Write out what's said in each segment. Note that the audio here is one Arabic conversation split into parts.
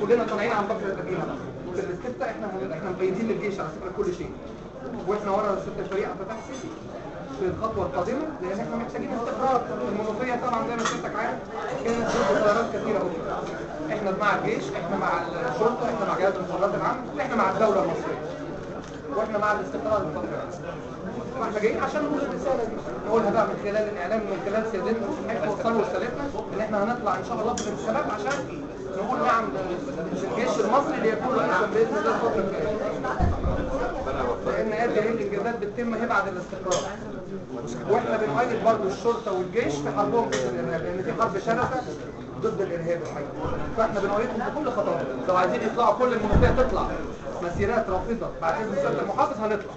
كلنا طالعين عن بكر البديهه. في الاستفتاء احنا مقيدين للجيش على فكره كل شيء، واحنا ورا ست الفريق عبد الفتاح السيسي في الخطوه القادمه، لان احنا محتاجين استقرار. المنوفيه طبعا زي ما حضرتك عارف كانت ضد قرارات كثيره اخرى. احنا مع الجيش، احنا مع الشرطه، احنا مع جهاز المخابرات العامه، واحنا مع الدوله المصريه، واحنا مع الاستقرار الفتره. واحنا جايين عشان نقول الرساله دي، نقولها بقى من خلال الاعلام ومن خلال سيادتنا، بحيث نوصلوا رسالتنا ان احنا هنطلع ان شاء الله في الانتخابات عشان نقول نعم للجيش المصري ليكون رئيسا باذن الله الفتره الجايه. لان هذه الانجازات بتتم هي بعد الاستقرار. واحنا بنؤيد برضه الشرطه والجيش في حربهم ضد الارهاب، لان في حرب شرسه ضد الارهاب الحقيقي. فاحنا بنؤيدهم بكل خطواتهم. لو عايزين يطلعوا كل المنوفيه تطلع مسيرات رافضه بعد اذن سياده المحافظ هنطلع.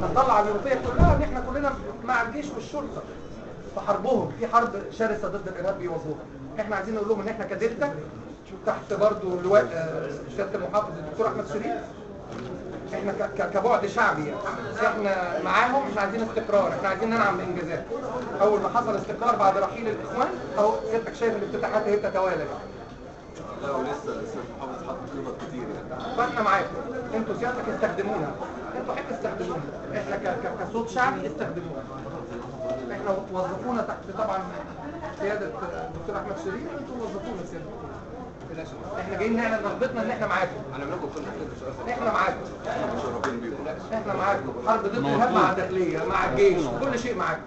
هنطلع المنوفيه كلها ان احنا كلنا مع الجيش والشرطه في حربهم، في حرب شرسه ضد الارهاب بيواجهوها. احنا عايزين نقول لهم ان احنا كدلتا تحت برضه لواء سياده المحافظ الدكتور احمد شريف، احنا كبعد شعبي يعني. احنا معاهم، احنا عايزين استقرار، احنا عايزين ننعم بانجازات. اول ما حصل استقرار بعد رحيل الاخوان اهو سيادتك شايف الافتتاحات هي بتتوالى. لا ولسه المحافظ حاطط خطط كتير يعني. فاحنا معاكم، انتوا سيادتك استخدمونا، انتوا حب استخدمونا، احنا كصوت شعبي استخدمونا. احنا وظفونا تحت طبعا قياده الدكتور احمد شريف، انتوا وظفونا سيادتك. احنا جايين نعلن رغبتنا ان احنا معاكم. انا بناخد كل حاجه، احنا معاكم. متشرفين بيكم. احنا معاكم، حرب ضد الارهاب مع الداخليه مع الجيش، كل شيء معاكم.